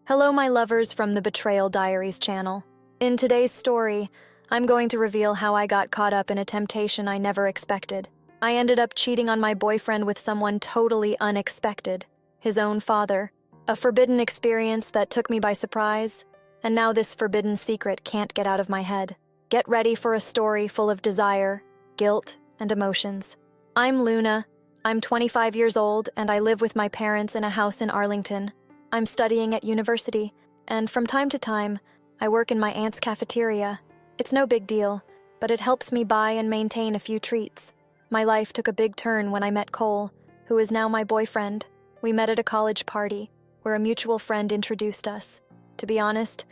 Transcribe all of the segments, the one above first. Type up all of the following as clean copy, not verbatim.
Hello, my lovers from the Betrayal Diaries channel. In today's story, I'm going to reveal how I got caught up in a temptation I never expected. I ended up cheating on my boyfriend with someone totally unexpected, his own father. A forbidden experience that took me by surprise, and now this forbidden secret can't get out of my head. Get ready for a story full of desire, guilt, and emotions. I'm Luna. I'm 25 years old, and I live with my parents in a house in Arlington. I'm studying at university, and from time to time, I work in my aunt's cafeteria. It's no big deal, but it helps me buy and maintain a few treats. My life took a big turn when I met Cole, who is now my boyfriend. We met at a college party, where a mutual friend introduced us. To be honest,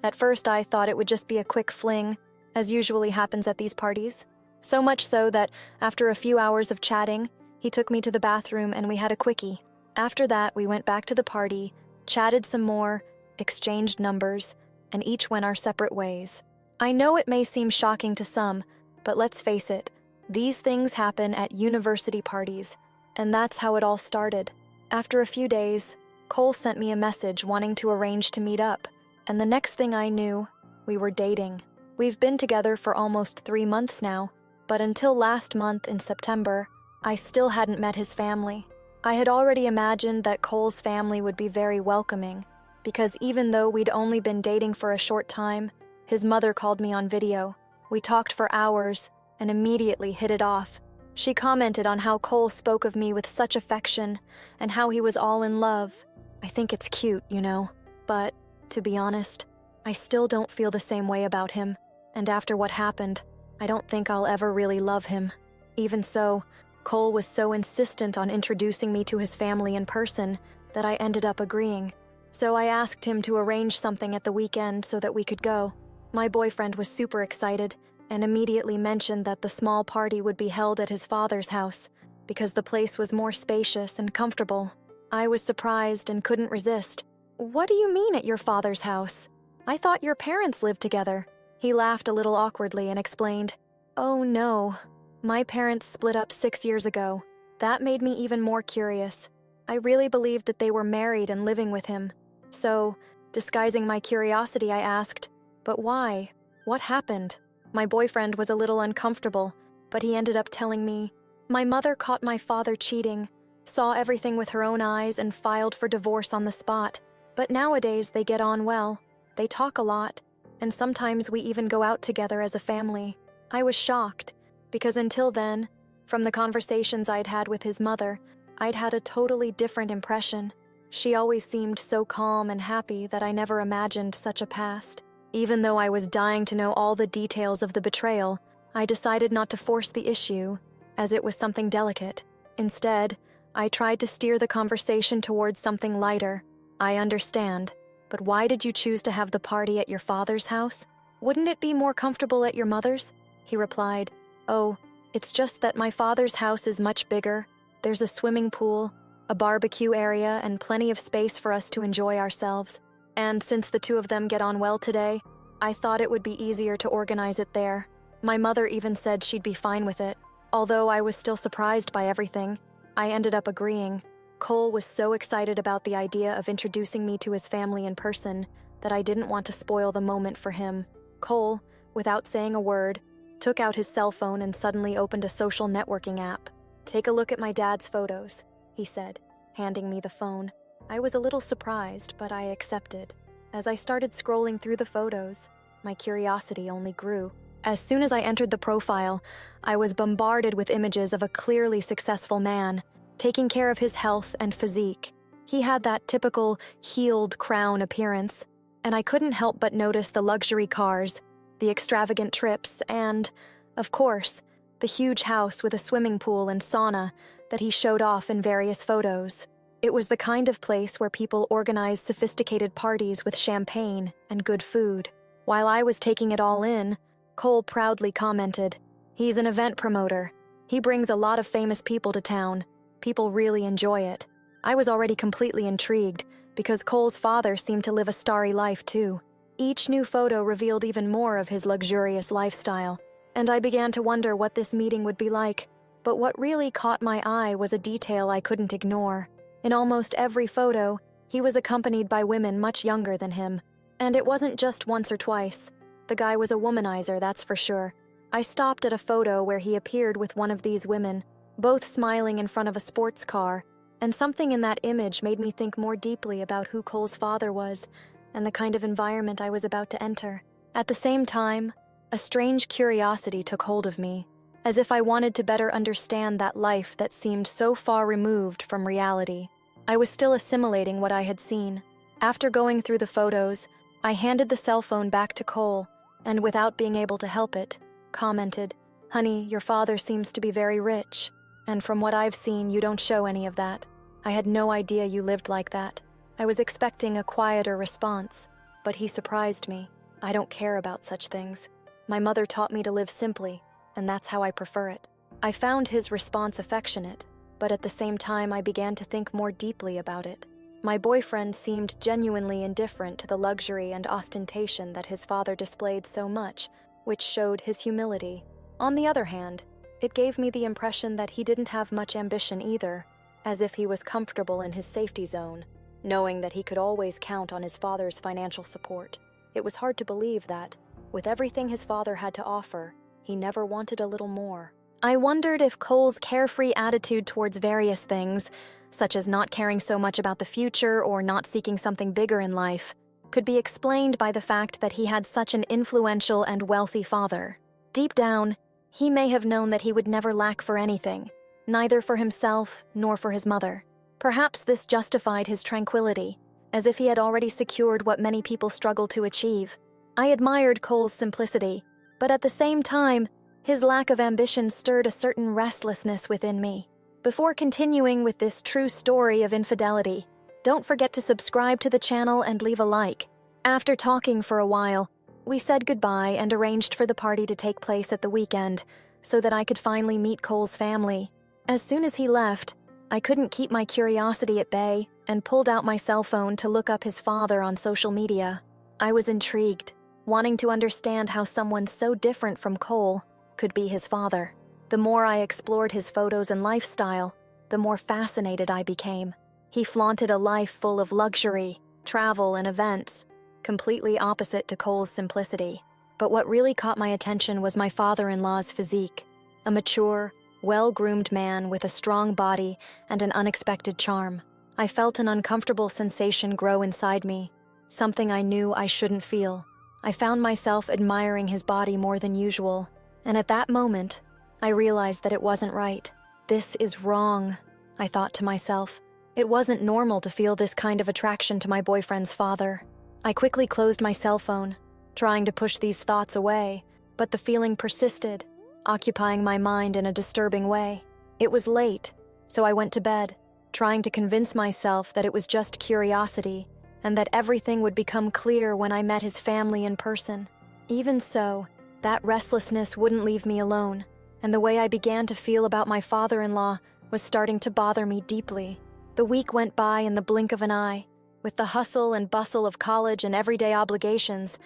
at first I thought it would just be a quick fling, as usually happens at these parties. So much so that, after a few hours of chatting, he took me to the bathroom and we had a quickie. After that, we went back to the party, chatted some more, exchanged numbers, and each went our separate ways. I know it may seem shocking to some, but let's face it, these things happen at university parties, and that's how it all started. After a few days, Cole sent me a message wanting to arrange to meet up, and the next thing I knew, we were dating. We've been together for almost 3 months now, but until last month in September, I still hadn't met his family. I had already imagined that Cole's family would be very welcoming, because even though we'd only been dating for a short time, his mother called me on video. We talked for hours and immediately hit it off. She commented on how Cole spoke of me with such affection and how he was all in love. I think it's cute, you know, but to be honest, I still don't feel the same way about him, and after what happened, I don't think I'll ever really love him. Even so, Cole was so insistent on introducing me to his family in person that I ended up agreeing. So I asked him to arrange something at the weekend so that we could go. My boyfriend was super excited and immediately mentioned that the small party would be held at his father's house because the place was more spacious and comfortable. I was surprised and couldn't resist. "What do you mean at your father's house? I thought your parents lived together." He laughed a little awkwardly and explained, "Oh no. My parents split up 6 years ago. That made me even more curious. I really believed that they were married and living with him. So, disguising my curiosity, I asked, 'But why? What happened?' My boyfriend was a little uncomfortable, but he ended up telling me, 'My mother caught my father cheating, saw everything with her own eyes and filed for divorce on the spot. But nowadays they get on well. They talk a lot, and sometimes we even go out together as a family.' I was shocked, because until then, from the conversations I'd had with his mother, I'd had a totally different impression. She always seemed so calm and happy that I never imagined such a past. Even though I was dying to know all the details of the betrayal, I decided not to force the issue, as it was something delicate. Instead, I tried to steer the conversation towards something lighter. 'I understand, but why did you choose to have the party at your father's house? Wouldn't it be more comfortable at your mother's?' He replied, 'Oh, it's just that my father's house is much bigger. There's a swimming pool, a barbecue area, and plenty of space for us to enjoy ourselves. And since the two of them get on well today, I thought it would be easier to organize it there.' My mother even said she'd be fine with it. Although I was still surprised by everything, I ended up agreeing. Cole was so excited about the idea of introducing me to his family in person that I didn't want to spoil the moment for him. Cole, without saying a word, took out his cell phone and suddenly opened a social networking app. 'Take a look at my dad's photos,' he said, handing me the phone. I was a little surprised, but I accepted. As I started scrolling through the photos, my curiosity only grew. As soon as I entered the profile, I was bombarded with images of a clearly successful man, taking care of his health and physique. He had that typical healed crown appearance, and I couldn't help but notice the luxury cars, the extravagant trips, and, of course, the huge house with a swimming pool and sauna that he showed off in various photos. It was the kind of place where people organized sophisticated parties with champagne and good food. While I was taking it all in, Cole proudly commented, 'He's an event promoter. He brings a lot of famous people to town. People really enjoy it.' I was already completely intrigued, because Cole's father seemed to live a starry life too. Each new photo revealed even more of his luxurious lifestyle, and I began to wonder what this meeting would be like. But what really caught my eye was a detail I couldn't ignore. In almost every photo, He was accompanied by women much younger than him, and it wasn't just once or twice. The guy was a womanizer, that's for sure. I stopped at a photo where he appeared with one of these women, both smiling in front of a sports car, and something in that image made me think more deeply about who Cole's father was and the kind of environment I was about to enter. At the same time, a strange curiosity took hold of me, as if I wanted to better understand that life that seemed so far removed from reality. I was still assimilating what I had seen. After going through the photos, I handed the cell phone back to Cole, and without being able to help it, commented, "Honey, your father seems to be very rich, and from what I've seen, you don't show any of that. I had no idea you lived like that." I was expecting a quieter response, but he surprised me. I don't care about such things. My mother taught me to live simply, and that's how I prefer it. I found his response affectionate, but at the same time I began to think more deeply about it. My boyfriend seemed genuinely indifferent to the luxury and ostentation that his father displayed so much, which showed his humility. On the other hand, it gave me the impression that he didn't have much ambition either, as if he was comfortable in his safety zone, knowing that he could always count on his father's financial support. It was hard to believe that, with everything his father had to offer, he never wanted a little more. I wondered if Cole's carefree attitude towards various things, such as not caring so much about the future or not seeking something bigger in life, could be explained by the fact that he had such an influential and wealthy father. Deep down, he may have known that he would never lack for anything, neither for himself nor for his mother. Perhaps this justified his tranquility, as if he had already secured what many people struggle to achieve. I admired Cole's simplicity, but at the same time, his lack of ambition stirred a certain restlessness within me. Before continuing with this true story of infidelity, don't forget to subscribe to the channel and leave a like. After talking for a while, we said goodbye and arranged for the party to take place at the weekend, so that I could finally meet Cole's family. As soon as he left, I couldn't keep my curiosity at bay and pulled out my cell phone to look up his father on social media. I was intrigued, wanting to understand how someone so different from Cole could be his father. The more I explored his photos and lifestyle, the more fascinated I became. He flaunted a life full of luxury, travel, and events, completely opposite to Cole's simplicity. But what really caught my attention was my father-in-law's physique, a mature, well-groomed man with a strong body and an unexpected charm. I felt an uncomfortable sensation grow inside me, something I knew I shouldn't feel. I found myself admiring his body more than usual, and at that moment, I realized that it wasn't right. This is wrong, I thought to myself. It wasn't normal to feel this kind of attraction to my boyfriend's father. I quickly closed my cell phone, trying to push these thoughts away, but the feeling persisted, occupying my mind in a disturbing way. It was late, so I went to bed, trying to convince myself that it was just curiosity and that everything would become clear when I met his family in person. Even so, that restlessness wouldn't leave me alone, and the way I began to feel about my father-in-law was starting to bother me deeply. The week went by in the blink of an eye. With the hustle and bustle of college and everyday obligations,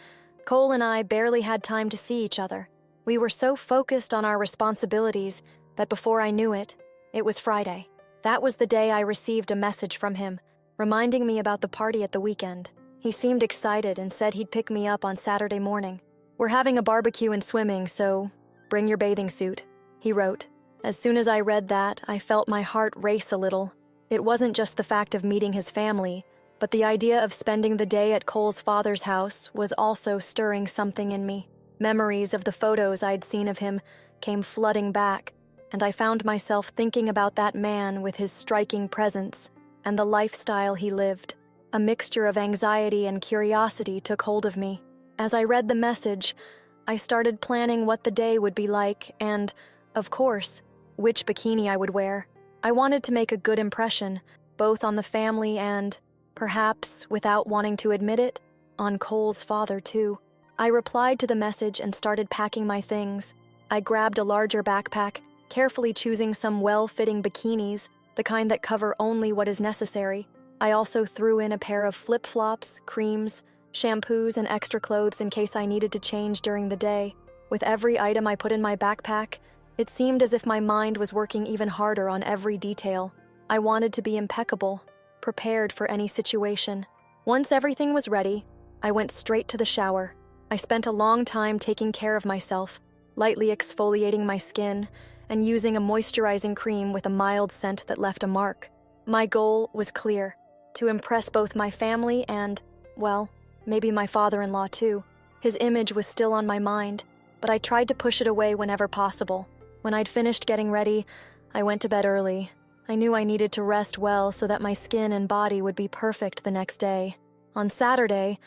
Cole and I barely had time to see each other. We were so focused on our responsibilities that before I knew it, it was Friday. That was the day I received a message from him, reminding me about the party at the weekend. He seemed excited and said he'd pick me up on Saturday morning. "We're having a barbecue and swimming, so bring your bathing suit," he wrote. As soon as I read that, I felt my heart race a little. It wasn't just the fact of meeting his family, but the idea of spending the day at Cole's father's house was also stirring something in me. Memories of the photos I'd seen of him came flooding back, and I found myself thinking about that man with his striking presence and the lifestyle he lived. A mixture of anxiety and curiosity took hold of me. As I read the message, I started planning what the day would be like and, of course, which bikini I would wear. I wanted to make a good impression, both on the family and, perhaps, without wanting to admit it, on Cole's father too. I replied to the message and started packing my things. I grabbed a larger backpack, carefully choosing some well-fitting bikinis, the kind that cover only what is necessary. I also threw in a pair of flip-flops, creams, shampoos, and extra clothes in case I needed to change during the day. With every item I put in my backpack, it seemed as if my mind was working even harder on every detail. I wanted to be impeccable, prepared for any situation. Once everything was ready, I went straight to the shower. I spent a long time taking care of myself, lightly exfoliating my skin and using a moisturizing cream with a mild scent that left a mark. My goal was clear: to impress both my family and, well, maybe my father-in-law too. His image was still on my mind, but I tried to push it away whenever possible. When I'd finished getting ready, I went to bed early. I knew I needed to rest well so that my skin and body would be perfect the next day. On Saturday,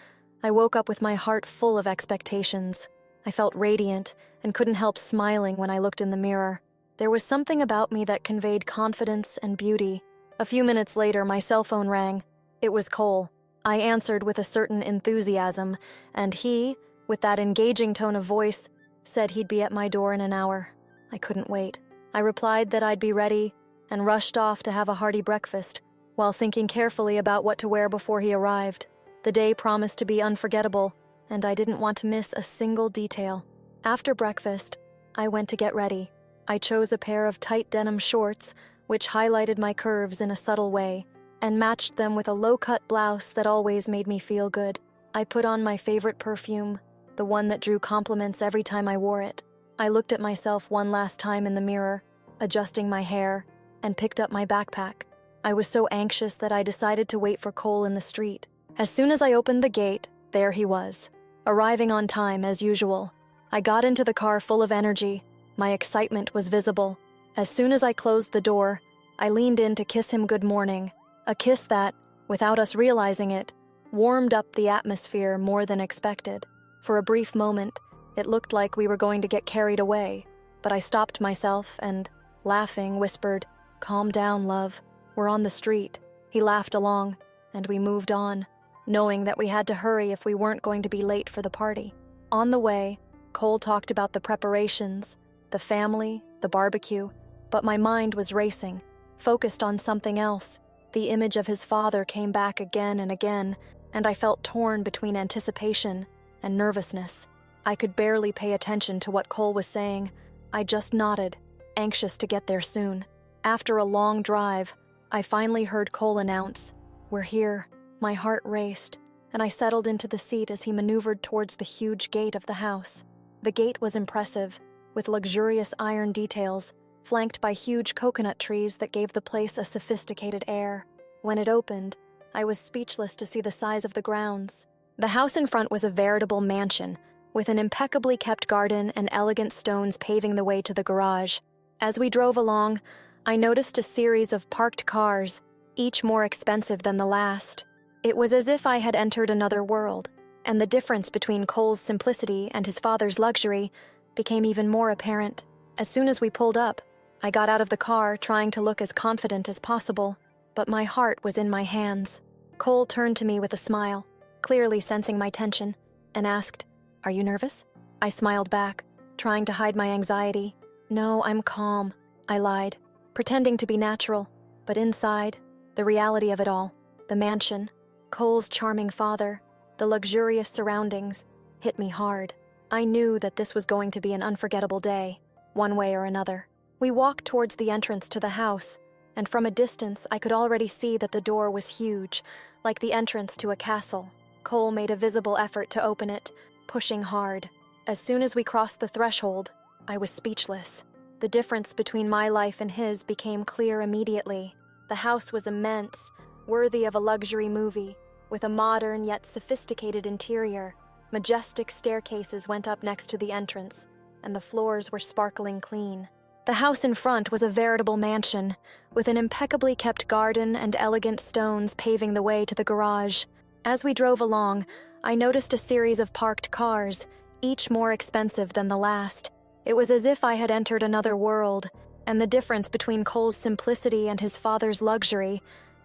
I woke up with my heart full of expectations. I felt radiant and couldn't help smiling when I looked in the mirror. There was something about me that conveyed confidence and beauty. A few minutes later, my cell phone rang. It was Cole. I answered with a certain enthusiasm, and he, with that engaging tone of voice, said he'd be at my door in an hour. I couldn't wait. I replied that I'd be ready and rushed off to have a hearty breakfast, while thinking carefully about what to wear before he arrived. The day promised to be unforgettable, and I didn't want to miss a single detail. After breakfast, I went to get ready. I chose a pair of tight denim shorts, which highlighted my curves in a subtle way, and matched them with a low-cut blouse that always made me feel good. I put on my favorite perfume, the one that drew compliments every time I wore it. I looked at myself one last time in the mirror, adjusting my hair, and picked up my backpack. I was so anxious that I decided to wait for Cole in the street. As soon as I opened the gate, there he was, arriving on time as usual. I got into the car full of energy. My excitement was visible. As soon as I closed the door, I leaned in to kiss him good morning, a kiss that, without us realizing it, warmed up the atmosphere more than expected. For a brief moment, it looked like we were going to get carried away, but I stopped myself and, laughing, whispered, "Calm down, love. We're on the street." He laughed along, and we moved on, knowing that we had to hurry if we weren't going to be late for the party. On the way, Cole talked about the preparations, the family, the barbecue, but my mind was racing, focused on something else. The image of his father came back again and again, and I felt torn between anticipation and nervousness. I could barely pay attention to what Cole was saying. I just nodded, anxious to get there soon. After a long drive, I finally heard Cole announce, "We're here." My heart raced, and I settled into the seat as he maneuvered towards the huge gate of the house. The gate was impressive, with luxurious iron details, flanked by huge coconut trees that gave the place a sophisticated air. When it opened, I was speechless to see the size of the grounds. The house in front was a veritable mansion, with an impeccably kept garden and elegant stones paving the way to the garage. As we drove along, I noticed a series of parked cars, each more expensive than the last. It was as if I had entered another world, and the difference between Cole's simplicity and his father's luxury became even more apparent. As soon as we pulled up, I got out of the car trying to look as confident as possible, but my heart was in my hands. Cole turned to me with a smile, clearly sensing my tension, and asked, "Are you nervous?" I smiled back, trying to hide my anxiety. "No, I'm calm," I lied, pretending to be natural, but inside, the reality of it all, the mansion, Cole's charming father, the luxurious surroundings, hit me hard. I knew that this was going to be an unforgettable day, one way or another. We walked towards the entrance to the house, and from a distance I could already see that the door was huge, like the entrance to a castle. Cole made a visible effort to open it, pushing hard. As soon as we crossed the threshold, I was speechless. The difference between my life and his became clear immediately. The house was immense, worthy of a luxury movie, with a modern yet sophisticated interior. Majestic staircases went up next to the entrance, and the floors were sparkling clean. The house in front was a veritable mansion, with an impeccably kept garden and elegant stones paving the way to the garage. As we drove along, I noticed a series of parked cars, each more expensive than the last. It was as if I had entered another world, and the difference between Cole's simplicity and his father's luxury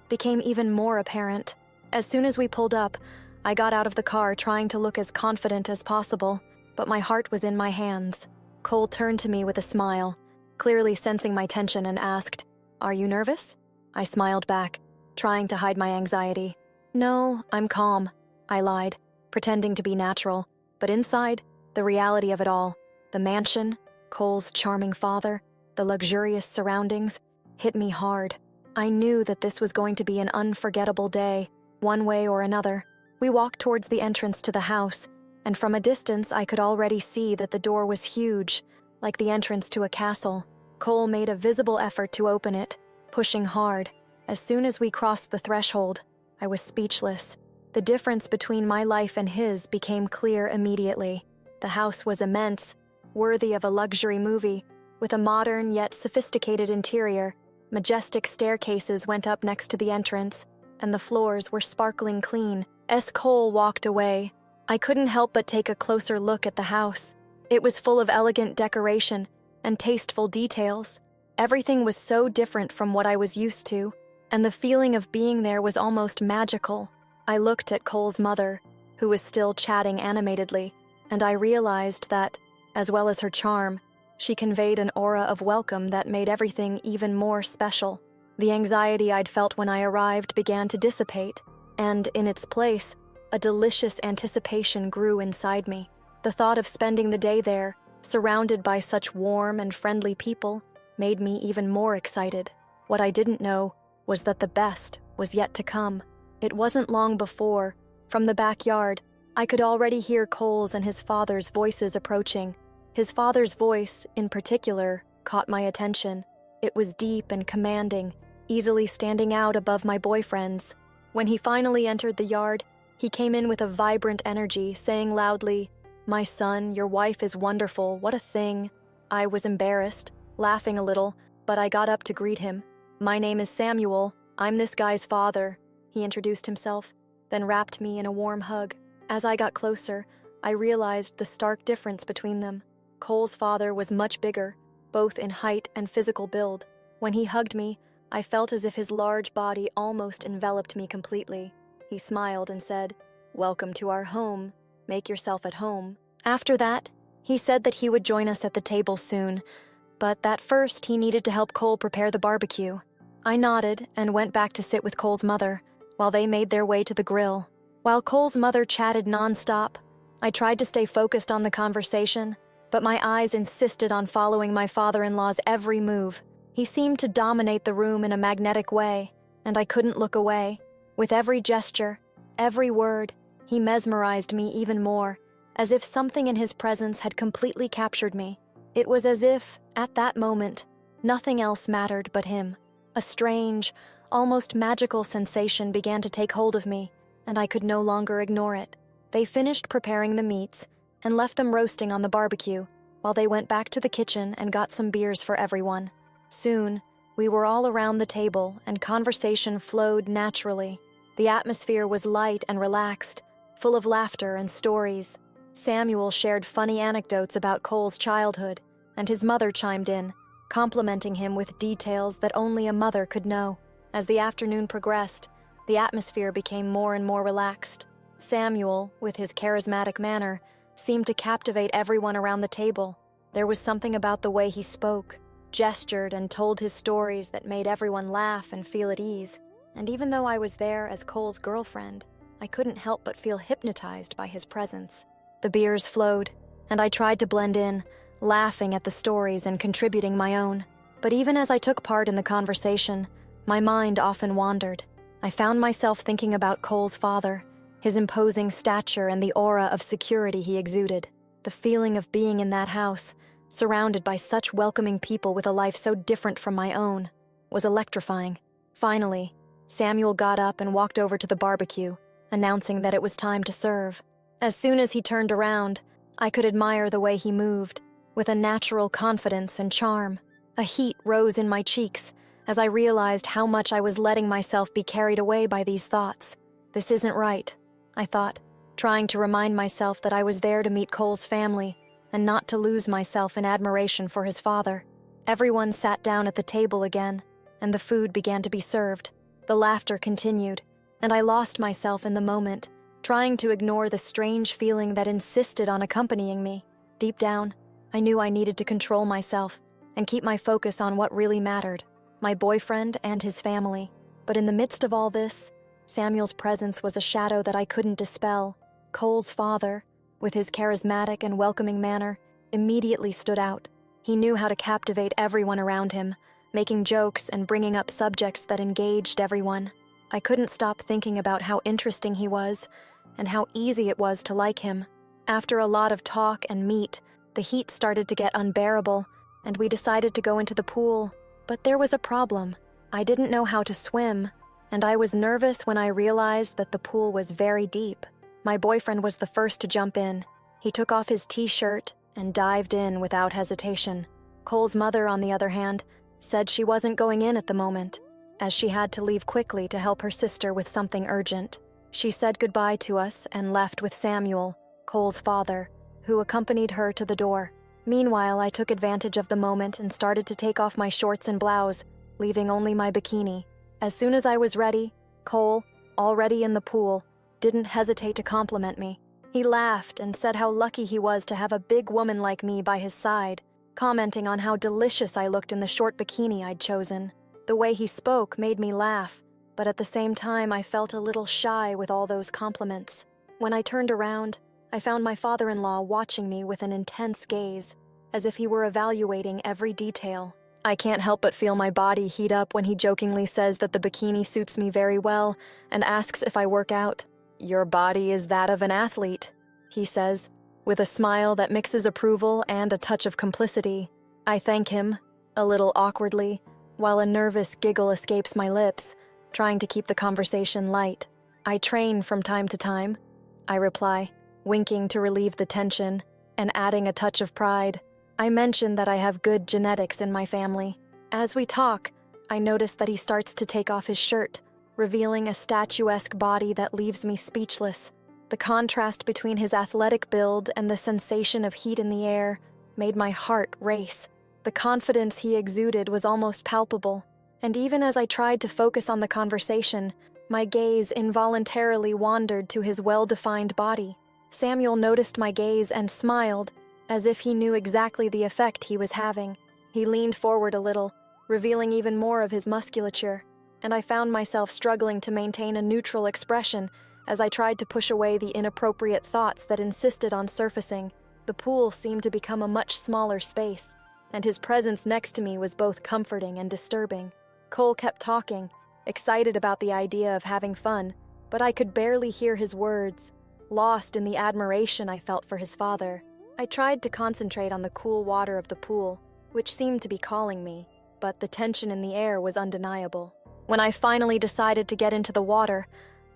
became even more apparent. As soon as we pulled up, I got out of the car trying to look as confident as possible, but my heart was in my hands. Cole turned to me with a smile, clearly sensing my tension, and asked, "Are you nervous?" I smiled back, trying to hide my anxiety. "No, I'm calm," I lied, pretending to be natural, but inside, the reality of it all, the mansion, Cole's charming father, the luxurious surroundings, hit me hard. I knew that this was going to be an unforgettable day, one way or another. We walked towards the entrance to the house, and from a distance I could already see that the door was huge, like the entrance to a castle. Cole made a visible effort to open it, pushing hard. As soon as we crossed the threshold, I was speechless. The difference between my life and his became clear immediately. The house was immense, worthy of a luxury movie, with a modern yet sophisticated interior. Majestic staircases went up next to the entrance, and the floors were sparkling clean. As Cole walked away, I couldn't help but take a closer look at the house. It was full of elegant decoration and tasteful details. Everything was so different from what I was used to, and the feeling of being there was almost magical. I looked at Cole's mother, who was still chatting animatedly, and I realized that, as well as her charm, she conveyed an aura of welcome that made everything even more special. The anxiety I'd felt when I arrived began to dissipate, and in its place, a delicious anticipation grew inside me. The thought of spending the day there, surrounded by such warm and friendly people, made me even more excited. What I didn't know was that the best was yet to come. It wasn't long before, from the backyard, I could already hear Cole's and his father's voices approaching. His father's voice, in particular, caught my attention. It was deep and commanding, easily standing out above my boyfriend's. When he finally entered the yard, he came in with a vibrant energy, saying loudly, "My son, your wife is wonderful, what a thing." I was embarrassed, laughing a little, but I got up to greet him. "My name is Samuel, I'm this guy's father," he introduced himself, then wrapped me in a warm hug. As I got closer, I realized the stark difference between them. Cole's father was much bigger, both in height and physical build. When he hugged me, I felt as if his large body almost enveloped me completely. He smiled and said, "Welcome to our home. Make yourself at home." After that, he said that he would join us at the table soon, but that first he needed to help Cole prepare the barbecue. I nodded and went back to sit with Cole's mother, while they made their way to the grill. While Cole's mother chatted nonstop, I tried to stay focused on the conversation, but my eyes insisted on following my father-in-law's every move. He seemed to dominate the room in a magnetic way, and I couldn't look away. With every gesture, every word, he mesmerized me even more, as if something in his presence had completely captured me. It was as if, at that moment, nothing else mattered but him. A strange, almost magical sensation began to take hold of me, and I could no longer ignore it. They finished preparing the meats and left them roasting on the barbecue, while they went back to the kitchen and got some beers for everyone. Soon, we were all around the table and conversation flowed naturally. The atmosphere was light and relaxed, full of laughter and stories. Samuel shared funny anecdotes about Cole's childhood, and his mother chimed in, complimenting him with details that only a mother could know. As the afternoon progressed, the atmosphere became more and more relaxed. Samuel, with his charismatic manner, seemed to captivate everyone around the table. There was something about the way he spoke, gestured, and told his stories that made everyone laugh and feel at ease. And even though I was there as Cole's girlfriend, I couldn't help but feel hypnotized by his presence. The beers flowed, and I tried to blend in, laughing at the stories and contributing my own. But even as I took part in the conversation, my mind often wandered. I found myself thinking about Cole's father, his imposing stature and the aura of security he exuded. The feeling of being in that house, surrounded by such welcoming people with a life so different from my own, was electrifying. Finally, Samuel got up and walked over to the barbecue, announcing that it was time to serve. As soon as he turned around, I could admire the way he moved, with a natural confidence and charm. A heat rose in my cheeks as I realized how much I was letting myself be carried away by these thoughts. This isn't right, I thought, trying to remind myself that I was there to meet Cole's family and not to lose myself in admiration for his father. Everyone sat down at the table again, and the food began to be served. The laughter continued, and I lost myself in the moment, trying to ignore the strange feeling that insisted on accompanying me. Deep down, I knew I needed to control myself and keep my focus on what really mattered, my boyfriend and his family. But in the midst of all this, Samuel's presence was a shadow that I couldn't dispel. Cole's father, with his charismatic and welcoming manner, immediately stood out. He knew how to captivate everyone around him, making jokes and bringing up subjects that engaged everyone. I couldn't stop thinking about how interesting he was and how easy it was to like him. After a lot of talk and meet, the heat started to get unbearable, and we decided to go into the pool. But there was a problem. I didn't know how to swim, and I was nervous when I realized that the pool was very deep. My boyfriend was the first to jump in. He took off his t-shirt and dived in without hesitation. Cole's mother, on the other hand, said she wasn't going in at the moment, as she had to leave quickly to help her sister with something urgent. She said goodbye to us and left with Samuel, Cole's father, who accompanied her to the door. Meanwhile, I took advantage of the moment and started to take off my shorts and blouse, leaving only my bikini. As soon as I was ready, Cole, already in the pool, didn't hesitate to compliment me. He laughed and said how lucky he was to have a big woman like me by his side, commenting on how delicious I looked in the short bikini I'd chosen. The way he spoke made me laugh, but at the same time I felt a little shy with all those compliments. When I turned around, I found my father-in-law watching me with an intense gaze, as if he were evaluating every detail. I can't help but feel my body heat up when he jokingly says that the bikini suits me very well and asks if I work out. "Your body is that of an athlete," he says, with a smile that mixes approval and a touch of complicity. I thank him, a little awkwardly, while a nervous giggle escapes my lips, trying to keep the conversation light. "I train from time to time," I reply, winking to relieve the tension and adding a touch of pride. I mention that I have good genetics in my family. As we talk, I notice that he starts to take off his shirt, revealing a statuesque body that leaves me speechless. The contrast between his athletic build and the sensation of heat in the air made my heart race. The confidence he exuded was almost palpable, and even as I tried to focus on the conversation, my gaze involuntarily wandered to his well-defined body. Samuel noticed my gaze and smiled, as if he knew exactly the effect he was having. He leaned forward a little, revealing even more of his musculature, and I found myself struggling to maintain a neutral expression as I tried to push away the inappropriate thoughts that insisted on surfacing. The pool seemed to become a much smaller space, and his presence next to me was both comforting and disturbing. Cole kept talking, excited about the idea of having fun, but I could barely hear his words, lost in the admiration I felt for his father. I tried to concentrate on the cool water of the pool, which seemed to be calling me, but the tension in the air was undeniable. When I finally decided to get into the water,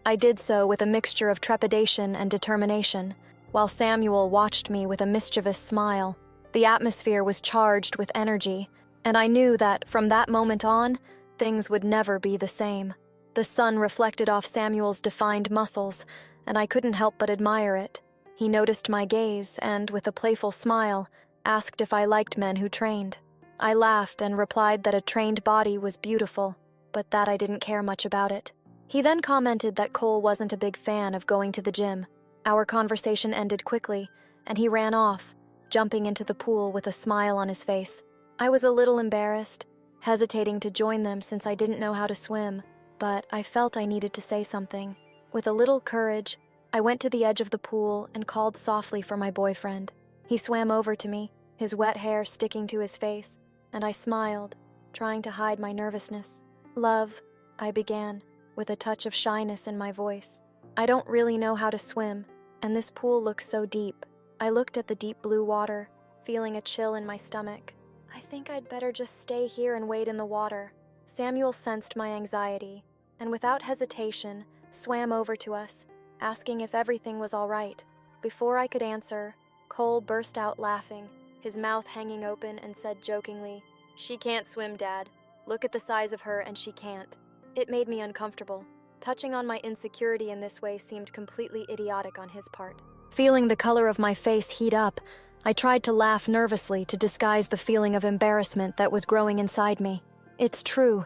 I did so with a mixture of trepidation and determination, while Samuel watched me with a mischievous smile. The atmosphere was charged with energy, and I knew that from that moment on, things would never be the same. The sun reflected off Samuel's defined muscles, and I couldn't help but admire it. He noticed my gaze and, with a playful smile, asked if I liked men who trained. I laughed and replied that a trained body was beautiful, but that I didn't care much about it. He then commented that Cole wasn't a big fan of going to the gym. Our conversation ended quickly, and he ran off, jumping into the pool with a smile on his face. I was a little embarrassed, hesitating to join them since I didn't know how to swim, but I felt I needed to say something. With a little courage, I went to the edge of the pool and called softly for my boyfriend. He swam over to me, his wet hair sticking to his face, and I smiled, trying to hide my nervousness. "Love," I began, with a touch of shyness in my voice. "I don't really know how to swim, and this pool looks so deep." I looked at the deep blue water, feeling a chill in my stomach. "I think I'd better just stay here and wade in the water." Samuel sensed my anxiety, and without hesitation, swam over to us, asking if everything was all right. Before I could answer, Cole burst out laughing, his mouth hanging open, and said jokingly, "She can't swim, Dad. Look at the size of her and she can't." It made me uncomfortable. Touching on my insecurity in this way seemed completely idiotic on his part. Feeling the color of my face heat up, I tried to laugh nervously to disguise the feeling of embarrassment that was growing inside me. "It's true.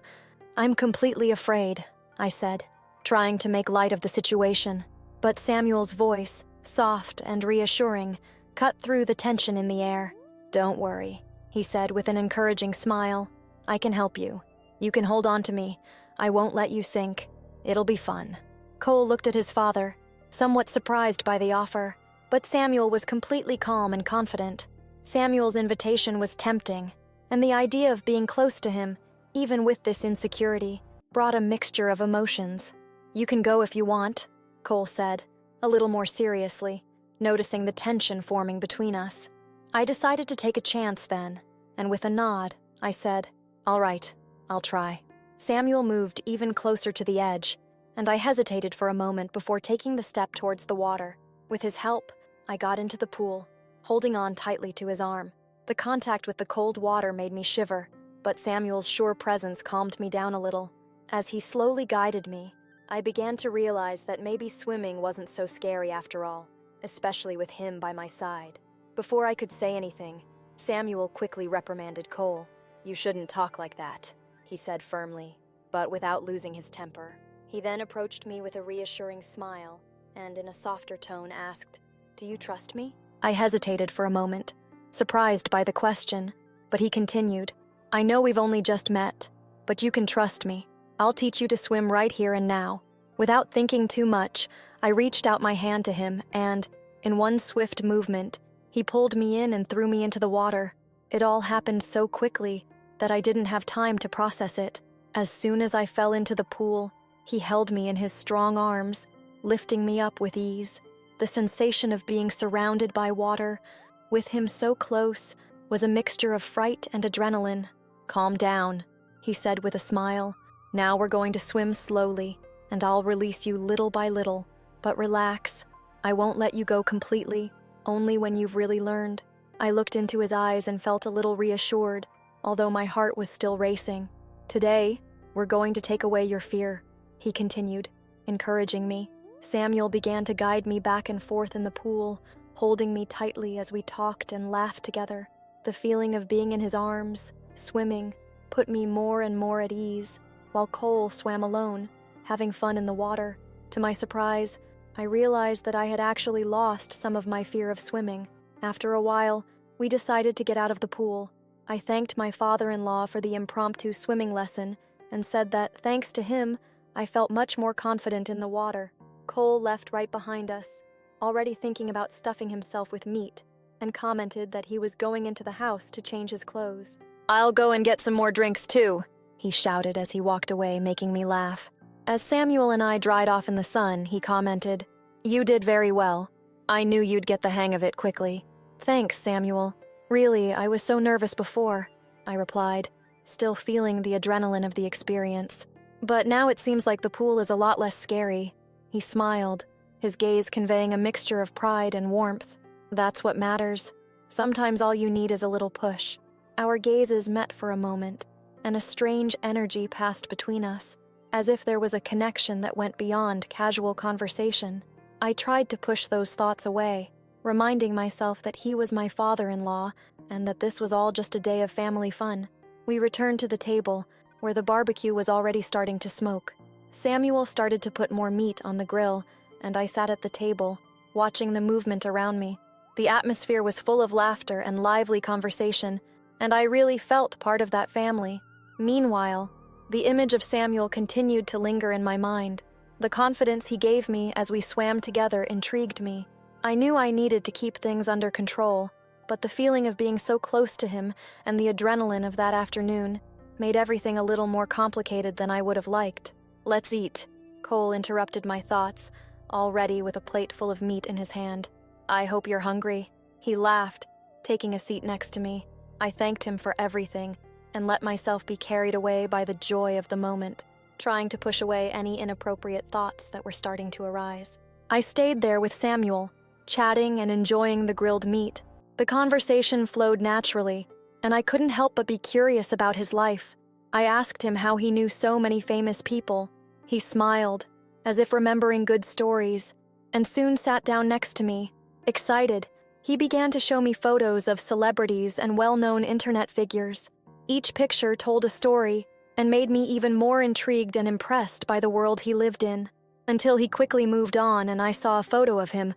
I'm completely afraid," I said, trying to make light of the situation. But Samuel's voice, soft and reassuring, cut through the tension in the air. "Don't worry," he said with an encouraging smile. "I can help you. You can hold on to me. I won't let you sink. It'll be fun." Cole looked at his father, somewhat surprised by the offer, but Samuel was completely calm and confident. Samuel's invitation was tempting, and the idea of being close to him even with this insecurity, brought a mixture of emotions. "You can go if you want," Cole said, a little more seriously, noticing the tension forming between us. I decided to take a chance then, and with a nod, I said, "All right, I'll try." Samuel moved even closer to the edge, and I hesitated for a moment before taking the step towards the water. With his help, I got into the pool, holding on tightly to his arm. The contact with the cold water made me shiver, but Samuel's sure presence calmed me down a little. As he slowly guided me, I began to realize that maybe swimming wasn't so scary after all, especially with him by my side. Before I could say anything, Samuel quickly reprimanded Cole. "You shouldn't talk like that," he said firmly, but without losing his temper. He then approached me with a reassuring smile and in a softer tone asked, "Do you trust me?" I hesitated for a moment, surprised by the question, but he continued, "I know we've only just met, but you can trust me. I'll teach you to swim right here and now." Without thinking too much, I reached out my hand to him and, in one swift movement, he pulled me in and threw me into the water. It all happened so quickly that I didn't have time to process it. As soon as I fell into the pool, he held me in his strong arms, lifting me up with ease. The sensation of being surrounded by water, with him so close, was a mixture of fright and adrenaline. "Calm down," he said with a smile. "Now we're going to swim slowly, and I'll release you little by little. But relax, I won't let you go completely, only when you've really learned." I looked into his eyes and felt a little reassured, although my heart was still racing. "Today, we're going to take away your fear," he continued, encouraging me. Samuel began to guide me back and forth in the pool, holding me tightly as we talked and laughed together. The feeling of being in his arms, swimming, put me more and more at ease, while Cole swam alone, having fun in the water. To my surprise, I realized that I had actually lost some of my fear of swimming. After a while, we decided to get out of the pool. I thanked my father-in-law for the impromptu swimming lesson and said that, thanks to him, I felt much more confident in the water. Cole left right behind us, already thinking about stuffing himself with meat, and commented that he was going into the house to change his clothes. "I'll go and get some more drinks too," he shouted as he walked away, making me laugh. As Samuel and I dried off in the sun, he commented, "You did very well. I knew you'd get the hang of it quickly." "Thanks, Samuel. Really, I was so nervous before," I replied, still feeling the adrenaline of the experience. "But now it seems like the pool is a lot less scary." He smiled, his gaze conveying a mixture of pride and warmth. "That's what matters. Sometimes all you need is a little push." Our gazes met for a moment, and a strange energy passed between us, as if there was a connection that went beyond casual conversation. I tried to push those thoughts away, reminding myself that he was my father-in-law and that this was all just a day of family fun. We returned to the table, where the barbecue was already starting to smoke. Samuel started to put more meat on the grill, and I sat at the table, watching the movement around me. The atmosphere was full of laughter and lively conversation, and I really felt part of that family. Meanwhile, the image of Samuel continued to linger in my mind. The confidence he gave me as we swam together intrigued me. I knew I needed to keep things under control, but the feeling of being so close to him and the adrenaline of that afternoon made everything a little more complicated than I would have liked. "Let's eat," Cole interrupted my thoughts, already with a plate full of meat in his hand. "I hope you're hungry." He laughed, taking a seat next to me. I thanked him for everything and let myself be carried away by the joy of the moment, trying to push away any inappropriate thoughts that were starting to arise. I stayed there with Samuel, chatting and enjoying the grilled meat. The conversation flowed naturally, and I couldn't help but be curious about his life. I asked him how he knew so many famous people. He smiled, as if remembering good stories, and soon sat down next to me. Excited, he began to show me photos of celebrities and well-known internet figures. Each picture told a story and made me even more intrigued and impressed by the world he lived in, until he quickly moved on and I saw a photo of him.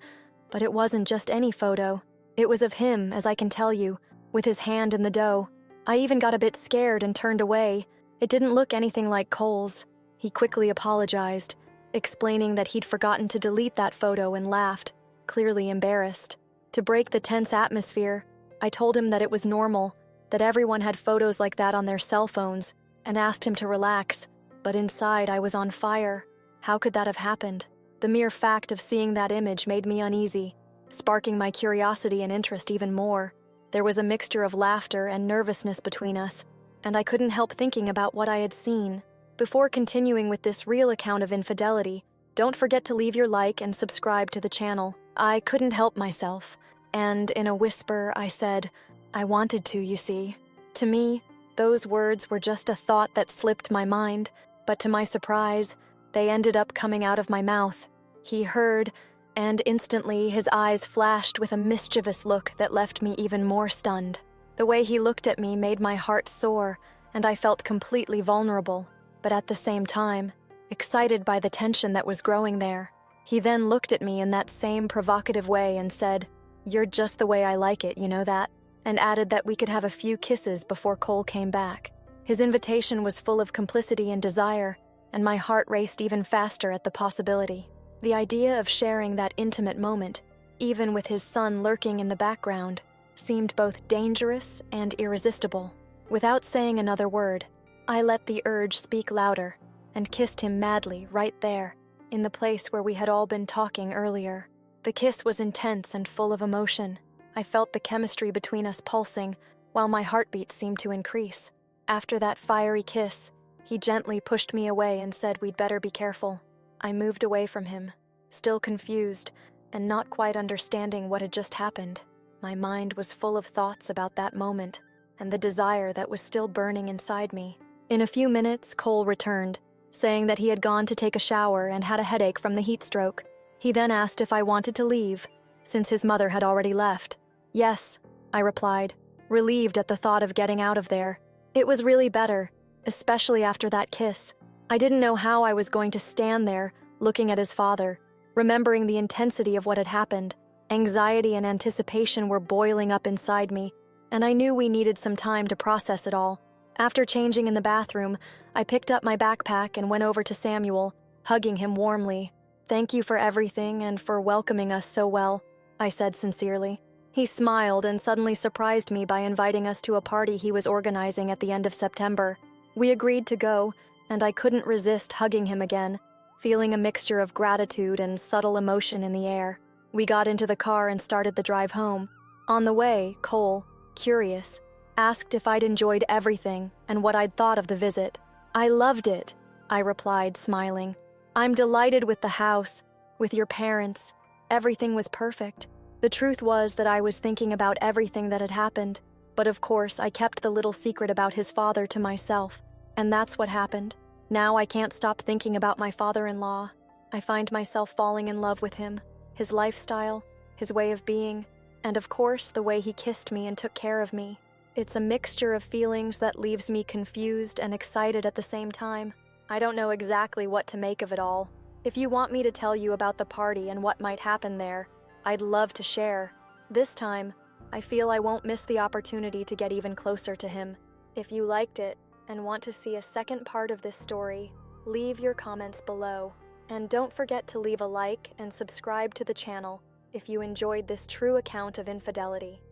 But it wasn't just any photo. It was of him, as I can tell you, with his hand in the dough. I even got a bit scared and turned away. It didn't look anything like Cole's. He quickly apologized, explaining that he'd forgotten to delete that photo, and laughed, clearly embarrassed. To break the tense atmosphere, I told him that it was normal, that everyone had photos like that on their cell phones, and asked him to relax, but inside I was on fire. How could that have happened? The mere fact of seeing that image made me uneasy, sparking my curiosity and interest even more. There was a mixture of laughter and nervousness between us, and I couldn't help thinking about what I had seen. Before continuing with this real account of infidelity, don't forget to leave your like and subscribe to the channel. I couldn't help myself, and in a whisper I said, "I wanted to, you see." To me, those words were just a thought that slipped my mind, but to my surprise, they ended up coming out of my mouth. He heard, and instantly his eyes flashed with a mischievous look that left me even more stunned. The way he looked at me made my heart soar, and I felt completely vulnerable, but at the same time, excited by the tension that was growing there. He then looked at me in that same provocative way and said, "You're just the way I like it, you know that?" and added that we could have a few kisses before Cole came back. His invitation was full of complicity and desire, and my heart raced even faster at the possibility. The idea of sharing that intimate moment, even with his son lurking in the background, seemed both dangerous and irresistible. Without saying another word, I let the urge speak louder and kissed him madly right there, in the place where we had all been talking earlier. The kiss was intense and full of emotion. I felt the chemistry between us pulsing, while my heartbeat seemed to increase. After that fiery kiss, he gently pushed me away and said we'd better be careful. I moved away from him, still confused and not quite understanding what had just happened. My mind was full of thoughts about that moment and the desire that was still burning inside me. In a few minutes, Cole returned, saying that he had gone to take a shower and had a headache from the heat stroke. He then asked if I wanted to leave, since his mother had already left. "Yes," I replied, relieved at the thought of getting out of there. It was really better, especially after that kiss. I didn't know how I was going to stand there, looking at his father, remembering the intensity of what had happened. Anxiety and anticipation were boiling up inside me, and I knew we needed some time to process it all. After changing in the bathroom, I picked up my backpack and went over to Samuel, hugging him warmly. "Thank you for everything and for welcoming us so well," I said sincerely. He smiled and suddenly surprised me by inviting us to a party he was organizing at the end of September. We agreed to go, and I couldn't resist hugging him again, feeling a mixture of gratitude and subtle emotion in the air. We got into the car and started the drive home. On the way, Cole, curious, asked if I'd enjoyed everything and what I'd thought of the visit. "I loved it," I replied, smiling. "I'm delighted with the house, with your parents. Everything was perfect." The truth was that I was thinking about everything that had happened, but of course I kept the little secret about his father to myself, and that's what happened. Now I can't stop thinking about my father-in-law. I find myself falling in love with him, his lifestyle, his way of being, and of course the way he kissed me and took care of me. It's a mixture of feelings that leaves me confused and excited at the same time. I don't know exactly what to make of it all. If you want me to tell you about the party and what might happen there, I'd love to share. This time, I feel I won't miss the opportunity to get even closer to him. If you liked it and want to see a second part of this story, leave your comments below. And don't forget to leave a like and subscribe to the channel if you enjoyed this true account of infidelity.